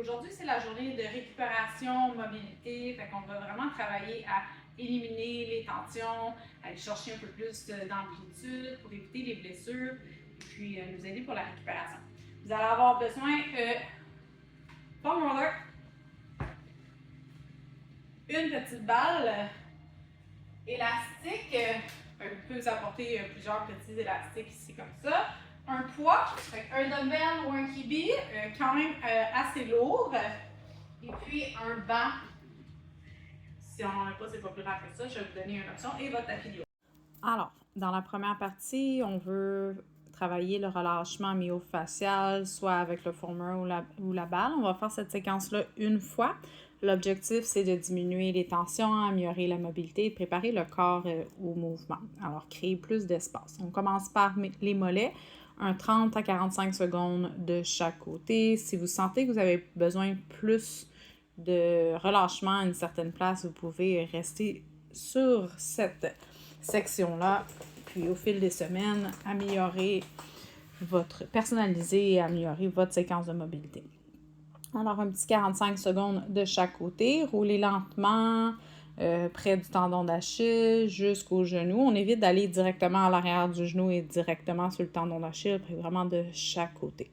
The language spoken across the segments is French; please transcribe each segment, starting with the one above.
Aujourd'hui, c'est la journée de récupération, mobilité, fait qu'on va vraiment travailler à éliminer les tensions, aller chercher un peu plus d'amplitude pour éviter les blessures, et puis nous aider pour la récupération. Vous allez avoir besoin foam roller, une petite balle élastique, vous pouvez vous apporter plusieurs petits élastiques ici comme ça, un poids, un dumbbell ou un kibi, quand même assez lourd, et puis un banc. Si on n'en a pas, c'est pas plus grave que ça. Je vais vous donner une option et votre tapis de yoga. Alors, dans la première partie, on veut travailler le relâchement myofascial, soit avec le foamer ou la balle. On va faire cette séquence-là une fois. L'objectif, c'est de diminuer les tensions, améliorer la mobilité et préparer le corps au mouvement. Alors, créer plus d'espace. On commence par les mollets, un 30 à 45 secondes de chaque côté. Si vous sentez que vous avez besoin plus de relâchement à une certaine place, vous pouvez rester sur cette section-là, puis au fil des semaines, personnaliser et améliorer votre séquence de mobilité. Alors, un petit 45 secondes de chaque côté, roulez lentement près du tendon d'Achille jusqu'au genou. On évite d'aller directement à l'arrière du genou et directement sur le tendon d'Achille, puis vraiment de chaque côté.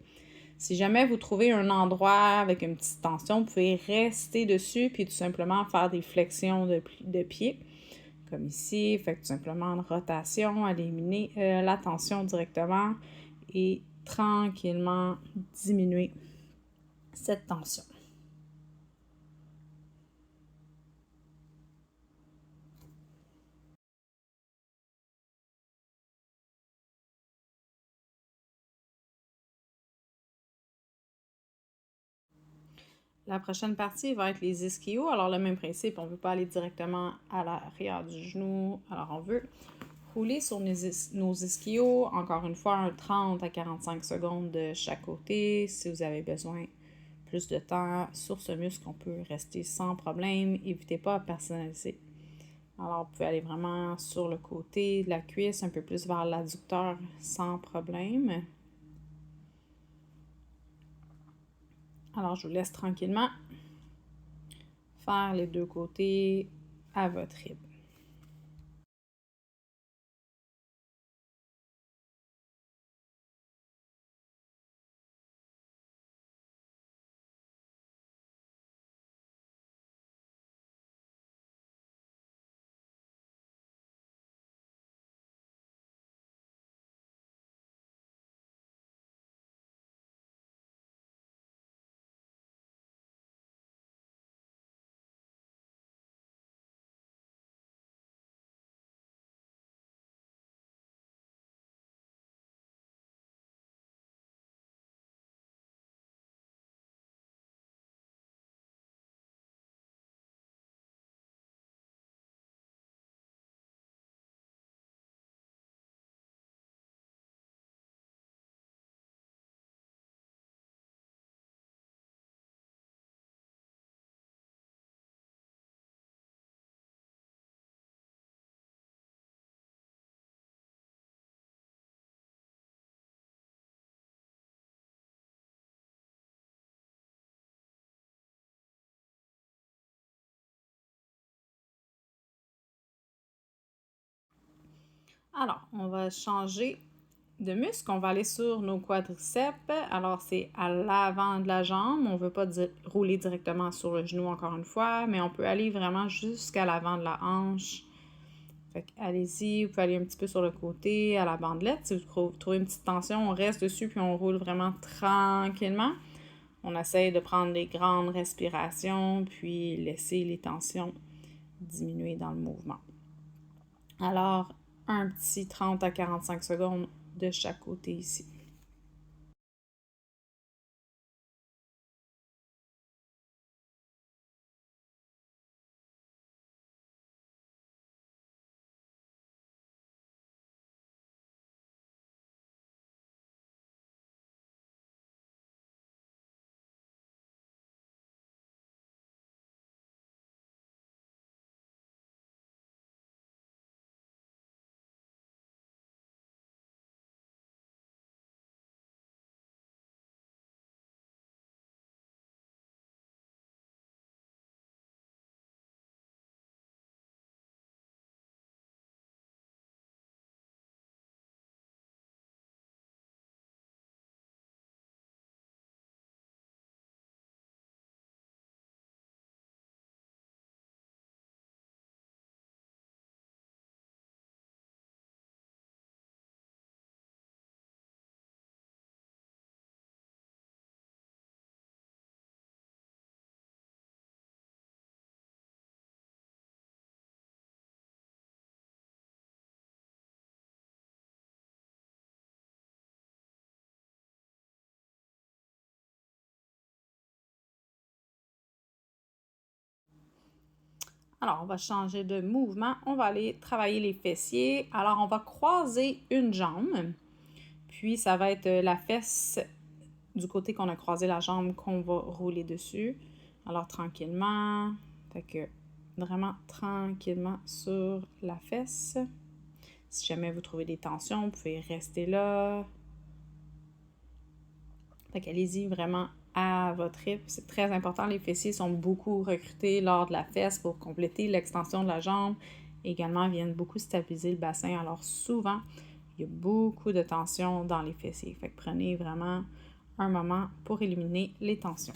Si jamais vous trouvez un endroit avec une petite tension, vous pouvez rester dessus puis tout simplement faire des flexions de pied, comme ici. Fait que tout simplement une rotation, éliminer la tension directement et tranquillement diminuer cette tension. La prochaine partie va être les ischios. Alors, le même principe, on ne veut pas aller directement à l'arrière du genou. Alors, on veut rouler sur nos ischios. Encore une fois, un 30 à 45 secondes de chaque côté. Si vous avez besoin plus de temps sur ce muscle, on peut rester sans problème. N'hésitez pas à personnaliser. Alors, vous pouvez aller vraiment sur le côté de la cuisse, un peu plus vers l'adducteur sans problème. Alors, je vous laisse tranquillement faire les deux côtés à votre rythme. Alors, on va changer de muscle. On va aller sur nos quadriceps. Alors, c'est à l'avant de la jambe. On ne veut pas rouler directement sur le genou encore une fois, mais on peut aller vraiment jusqu'à l'avant de la hanche. Fait allez-y, vous pouvez aller un petit peu sur le côté, à la bandelette. Si vous trouvez une petite tension, on reste dessus puis on roule vraiment tranquillement. On essaye de prendre des grandes respirations puis laisser les tensions diminuer dans le mouvement. Alors, un petit 30 à 45 secondes de chaque côté ici. Alors, on va changer de mouvement. On va aller travailler les fessiers. Alors, on va croiser une jambe. Puis, ça va être la fesse du côté qu'on a croisé la jambe qu'on va rouler dessus. Alors, tranquillement. Fait que vraiment tranquillement sur la fesse. Si jamais vous trouvez des tensions, vous pouvez rester là. Fait qu'allez-y vraiment à votre rythme. C'est très important. Les fessiers sont beaucoup recrutés lors de la fesse pour compléter l'extension de la jambe. Également, viennent beaucoup stabiliser le bassin. Alors souvent, il y a beaucoup de tension dans les fessiers. Fait que prenez vraiment un moment pour éliminer les tensions.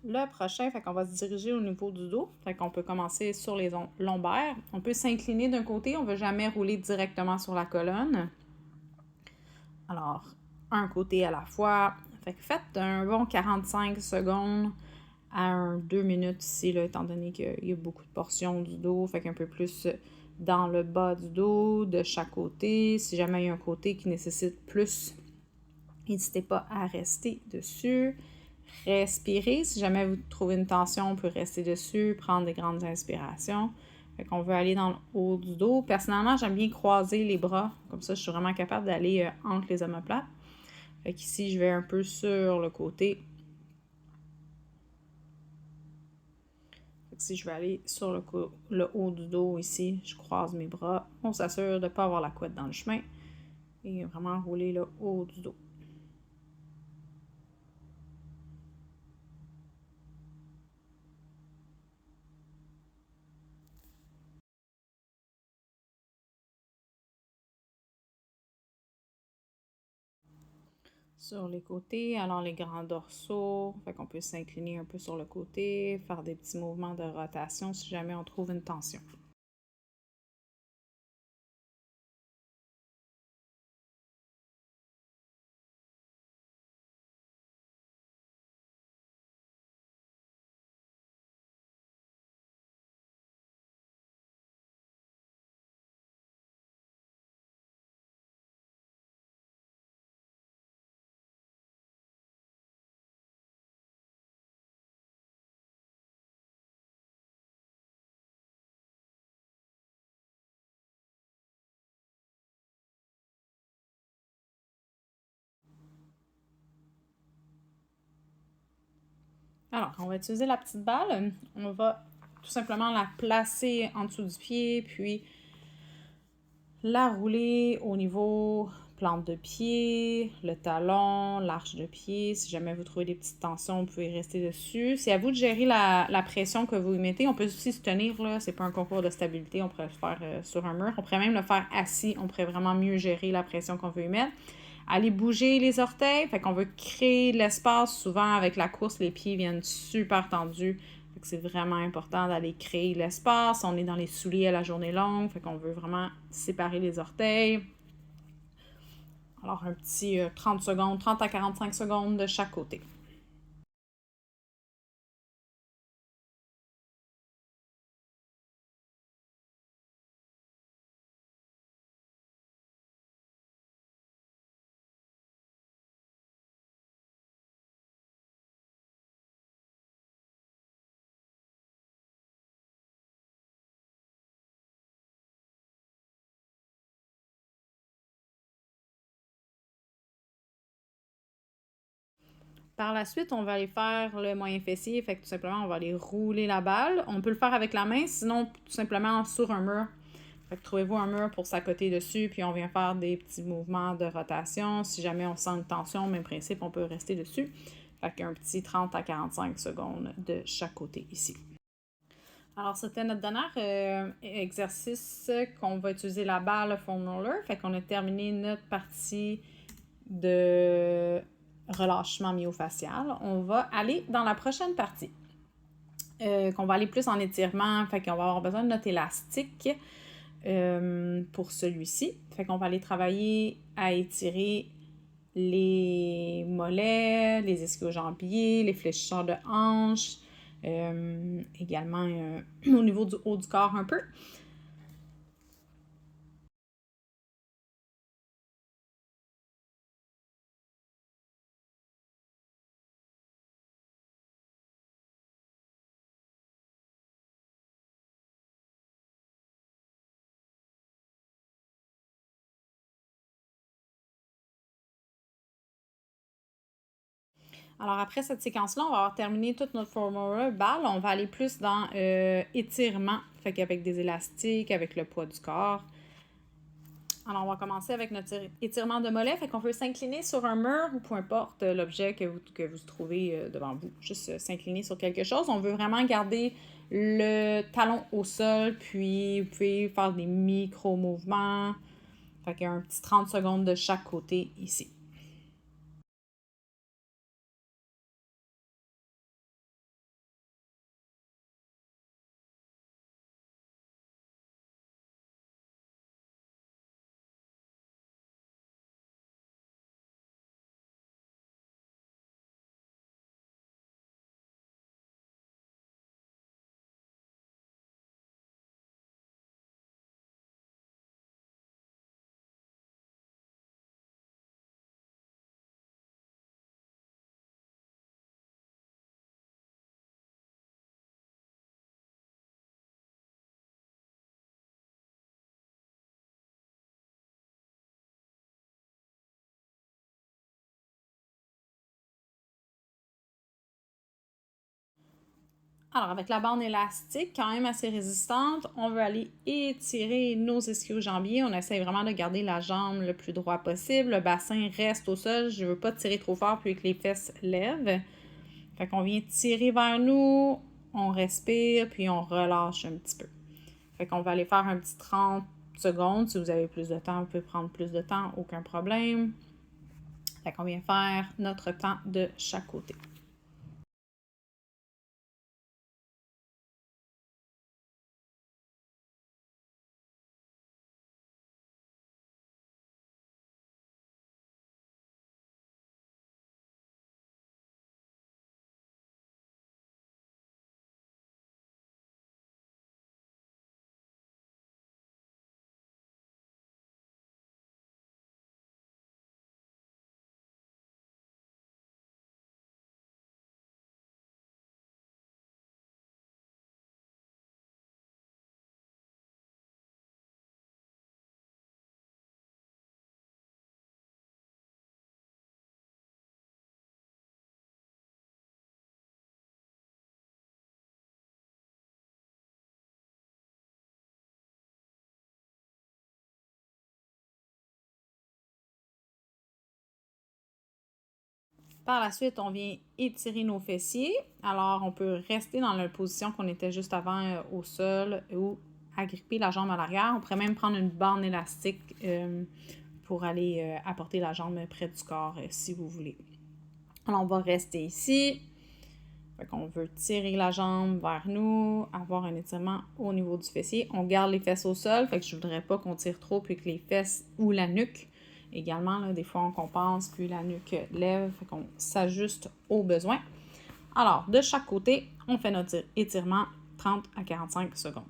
Le prochain, fait qu'on va se diriger au niveau du dos. Fait qu'on peut commencer sur les lombaires. On peut s'incliner d'un côté, on ne veut jamais rouler directement sur la colonne. Alors, un côté à la fois. Fait que faites un bon 45 secondes à 2 minutes ici, là, étant donné qu'il y a beaucoup de portions du dos. Fait qu'un peu plus dans le bas du dos, de chaque côté. Si jamais il y a un côté qui nécessite plus, n'hésitez pas à rester dessus. Respirez. Si jamais vous trouvez une tension, on peut rester dessus, prendre des grandes inspirations. Fait qu'on veut aller dans le haut du dos. Personnellement, j'aime bien croiser les bras. Comme ça, je suis vraiment capable d'aller entre les omoplates. Fait qu'ici, je vais un peu sur le côté. Fait que si je vais aller sur le haut du dos ici, je croise mes bras. On s'assure de ne pas avoir la couette dans le chemin. Et vraiment rouler le haut du dos. Sur les côtés, alors les grands dorsaux, fait qu'on peut s'incliner un peu sur le côté, faire des petits mouvements de rotation si jamais on trouve une tension. Alors, on va utiliser la petite balle. On va tout simplement la placer en dessous du pied, puis la rouler au niveau plante de pied, le talon, l'arche de pied. Si jamais vous trouvez des petites tensions, vous pouvez rester dessus. C'est à vous de gérer la pression que vous y mettez. On peut aussi se tenir, là. C'est pas un concours de stabilité. On pourrait le faire sur un mur. On pourrait même le faire assis. On pourrait vraiment mieux gérer la pression qu'on veut y mettre. Aller bouger les orteils. Fait qu'on veut créer de l'espace. Souvent, avec la course, les pieds viennent super tendus. Fait que c'est vraiment important d'aller créer l'espace. On est dans les souliers à la journée longue. Fait qu'on veut vraiment séparer les orteils. Alors, un petit 30 secondes, 30 à 45 secondes de chaque côté. Par la suite, on va aller faire le moyen fessier. Fait que tout simplement, on va aller rouler la balle. On peut le faire avec la main, sinon tout simplement sur un mur. Fait que trouvez-vous un mur pour s'accoter dessus, puis on vient faire des petits mouvements de rotation. Si jamais on sent une tension, même principe, on peut rester dessus. Fait qu'un petit 30 à 45 secondes de chaque côté ici. Alors, c'était notre dernier exercice qu'on va utiliser la barre, le foam roller. Fait qu'on a terminé notre partie de relâchement myofascial. On va aller dans la prochaine partie. Qu'on va aller plus en étirement. Fait qu'on va avoir besoin de notre élastique pour celui-ci. Fait qu'on va aller travailler à étirer les mollets, les ischio-jambiers, les fléchisseurs de hanches, également au niveau du haut du corps un peu. Alors après cette séquence-là, on va avoir terminé toute notre formula balle. On va aller plus dans étirement, fait qu'avec des élastiques, avec le poids du corps. Alors on va commencer avec notre étirement de mollet, fait qu'on peut s'incliner sur un mur ou peu importe l'objet que vous trouvez devant vous. Juste s'incliner sur quelque chose. On veut vraiment garder le talon au sol, puis vous pouvez faire des micro-mouvements. Fait qu'il y a un petit 30 secondes de chaque côté ici. Alors, avec la bande élastique, quand même assez résistante, on veut aller étirer nos ischio-jambiers. On essaie vraiment de garder la jambe le plus droit possible. Le bassin reste au sol. Je ne veux pas tirer trop fort puis que les fesses lèvent. Fait qu'on vient tirer vers nous, on respire, puis on relâche un petit peu. Fait qu'on va aller faire un petit 30 secondes. Si vous avez plus de temps, vous pouvez prendre plus de temps, aucun problème. Fait qu'on vient faire notre temps de chaque côté. Par la suite, on vient étirer nos fessiers. Alors, on peut rester dans la position qu'on était juste avant au sol ou agripper la jambe à l'arrière. On pourrait même prendre une bande élastique pour aller apporter la jambe près du corps si vous voulez. Alors, on va rester ici. Fait qu'on veut tirer la jambe vers nous, avoir un étirement au niveau du fessier. On garde les fesses au sol, fait que je voudrais pas qu'on tire trop puis que les fesses ou la nuque également, là, des fois on compense, puis la nuque lève, fait qu'on s'ajuste aux besoins. Alors, de chaque côté, on fait notre étirement 30 à 45 secondes.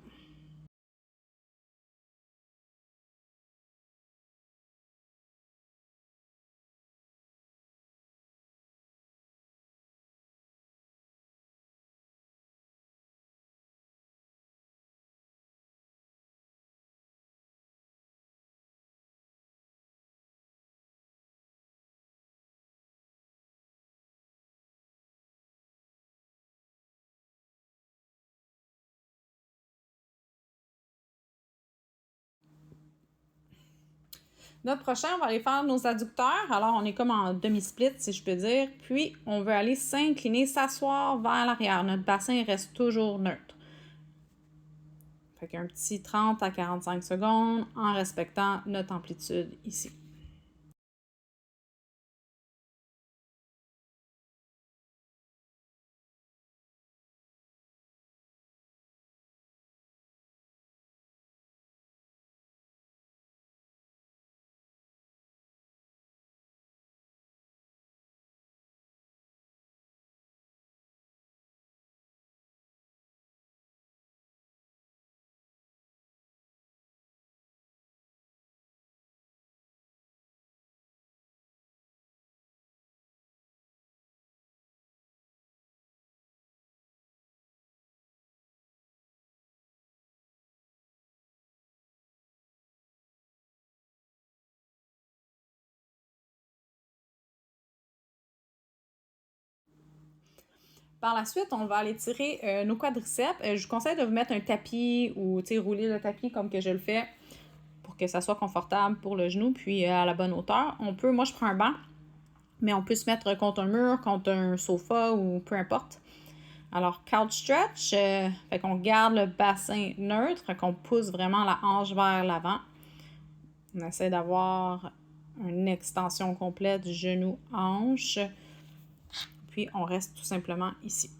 Notre prochain, on va aller faire nos adducteurs. Alors, on est comme en demi-split, si je peux dire. Puis, on veut aller s'incliner, s'asseoir vers l'arrière. Notre bassin reste toujours neutre. Fait qu'un petit 30 à 45 secondes en respectant notre amplitude ici. Par la suite, on va aller tirer nos quadriceps. Je vous conseille de vous mettre un tapis ou rouler le tapis comme que je le fais pour que ça soit confortable pour le genou puis à la bonne hauteur. Moi je prends un banc, mais on peut se mettre contre un mur, contre un sofa ou peu importe. Alors, couch stretch, fait qu'on garde le bassin neutre, fait qu'on pousse vraiment la hanche vers l'avant. On essaie d'avoir une extension complète du genou-hanche. Puis, on reste tout simplement ici.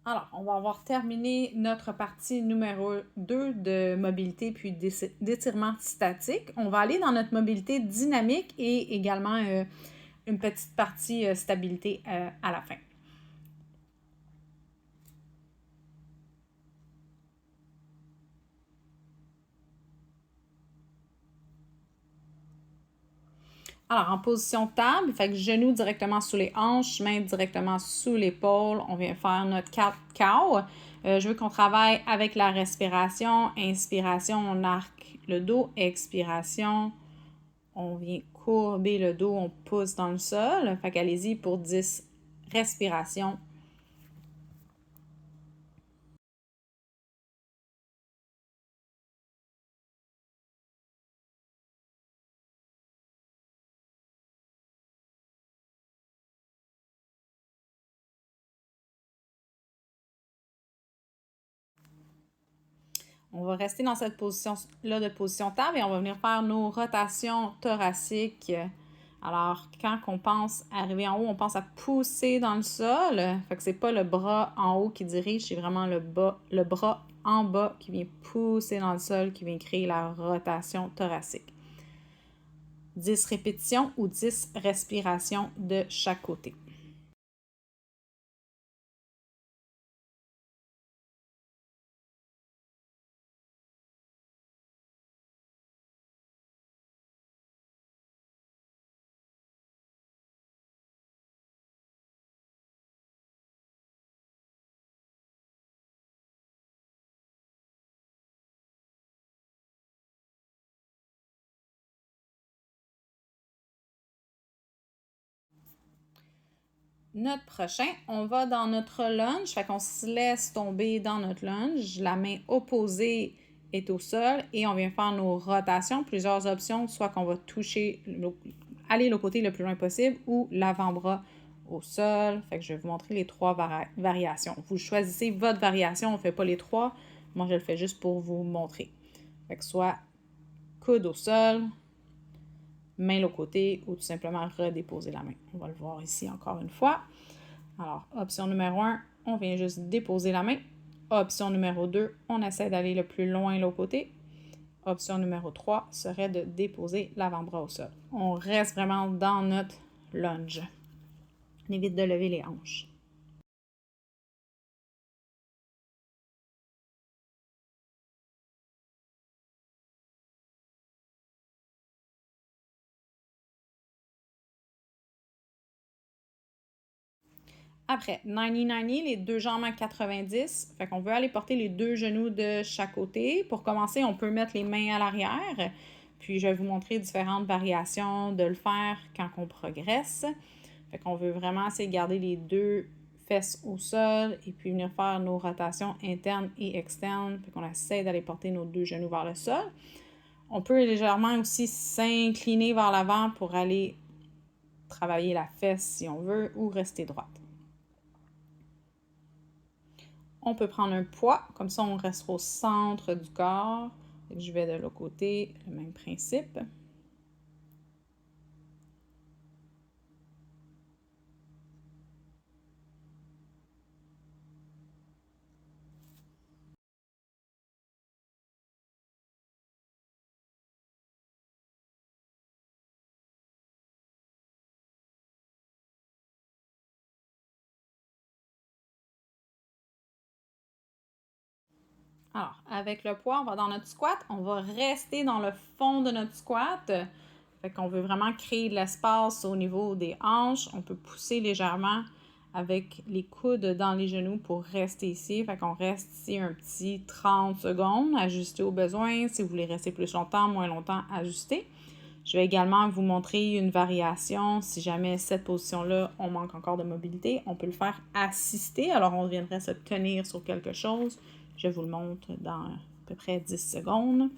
Alors, on va avoir terminé notre partie numéro 2 de mobilité puis d'étirement statique. On va aller dans notre mobilité dynamique et également une petite partie stabilité à la fin. Alors, en position table, fait que genoux directement sous les hanches, mains directement sous l'épaule. On vient faire notre cat-cow. Je veux qu'on travaille avec la respiration. Inspiration, on arque le dos. Expiration, on vient courber le dos, on pousse dans le sol. Fait qu'allez-y pour 10 respirations. On va rester dans cette position-là de position table et on va venir faire nos rotations thoraciques. Alors, quand on pense arriver en haut, on pense à pousser dans le sol. Fait que c'est pas le bras en haut qui dirige, c'est vraiment le bras en bas qui vient pousser dans le sol, qui vient créer la rotation thoracique. 10 répétitions ou 10 respirations de chaque côté. Notre prochain, on va dans notre lunge, fait qu'on se laisse tomber dans notre lunge. La main opposée est au sol et on vient faire nos rotations. Plusieurs options, soit qu'on va aller le côté le plus loin possible ou l'avant-bras au sol. Fait que je vais vous montrer les 3 variations. Vous choisissez votre variation, on ne fait pas les 3. Moi, je le fais juste pour vous montrer. Fait que soit coude au sol, main l'autre côté ou tout simplement redéposer la main. On va le voir ici encore une fois. Alors, option numéro 1, on vient juste déposer la main. Option numéro 2, on essaie d'aller le plus loin l'autre côté. Option numéro 3 serait de déposer l'avant-bras au sol. On reste vraiment dans notre lunge. On évite de lever les hanches. Après, 90-90, les 2 jambes à 90. Fait qu'on veut aller porter les 2 genoux de chaque côté. Pour commencer, on peut mettre les mains à l'arrière. Puis, je vais vous montrer différentes variations de le faire quand on progresse. Fait qu'on veut vraiment essayer de garder les 2 fesses au sol et puis venir faire nos rotations internes et externes. Fait qu'on essaie d'aller porter nos 2 genoux vers le sol. On peut légèrement aussi s'incliner vers l'avant pour aller travailler la fesse si on veut ou rester droite. On peut prendre un poids, comme ça on reste au centre du corps. Je vais de l'autre côté, le même principe. Alors, avec le poids, on va dans notre squat. On va rester dans le fond de notre squat. Fait qu'on veut vraiment créer de l'espace au niveau des hanches. On peut pousser légèrement avec les coudes dans les genoux pour rester ici. Fait qu'on reste ici un petit 30 secondes, ajuster au besoin. Si vous voulez rester plus longtemps, moins longtemps, ajuster. Je vais également vous montrer une variation. Si jamais cette position-là, on manque encore de mobilité, on peut le faire assisté. Alors, on viendrait se tenir sur quelque chose. Je vous le montre dans à peu près 10 secondes.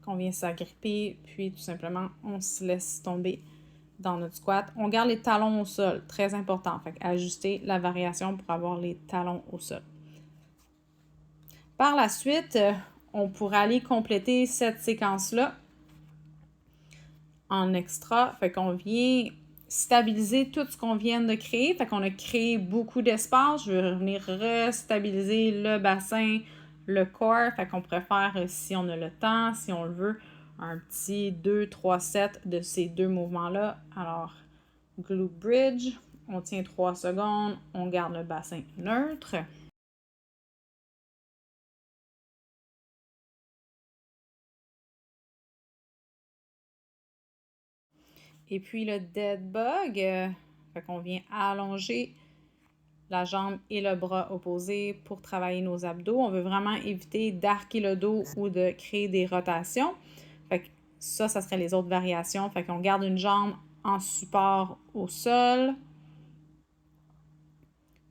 On vient s'agripper, puis tout simplement, on se laisse tomber dans notre squat. On garde les talons au sol, très important. Fait ajuster la variation pour avoir les talons au sol. Par la suite, on pourra aller compléter cette séquence-là en extra. Fait qu'on vient stabiliser tout ce qu'on vient de créer. Fait qu'on a créé beaucoup d'espace. Je vais revenir restabiliser le bassin, le corps. Fait qu'on préfère, si on a le temps, si on le veut, un petit 2-3 sets de ces 2 mouvements-là. Alors, glute bridge, on tient 3 secondes, on garde le bassin neutre. Et puis le dead bug, fait qu'on vient allonger la jambe et le bras opposés pour travailler nos abdos. On veut vraiment éviter d'arquer le dos ou de créer des rotations. Fait que ça serait les autres variations. Fait qu'on garde une jambe en support au sol.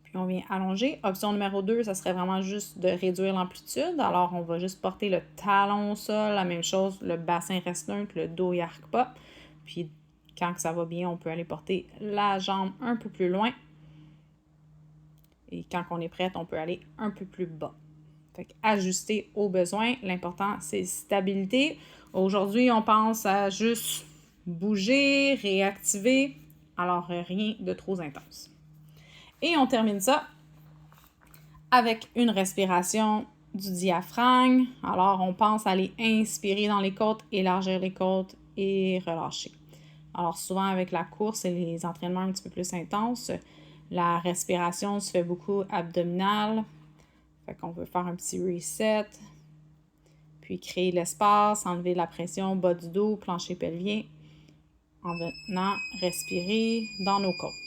Puis on vient allonger. Option numéro 2, ça serait vraiment juste de réduire l'amplitude. Alors, on va juste porter le talon au sol. La même chose, le bassin reste neutre, le dos y arque pas. Puis quand ça va bien, on peut aller porter la jambe un peu plus loin. Et quand on est prête, on peut aller un peu plus bas. Fait ajuster aux besoins. L'important, c'est stabilité. Aujourd'hui, on pense à juste bouger, réactiver. Alors, rien de trop intense. Et on termine ça avec une respiration du diaphragme. Alors, on pense à aller inspirer dans les côtes, élargir les côtes et relâcher. Alors, souvent, avec la course et les entraînements un petit peu plus intenses, la respiration se fait beaucoup abdominale. Fait qu'on veut faire un petit reset. Puis créer l'espace, enlever la pression, bas du dos, plancher pelvien. En venant respirer dans nos côtes.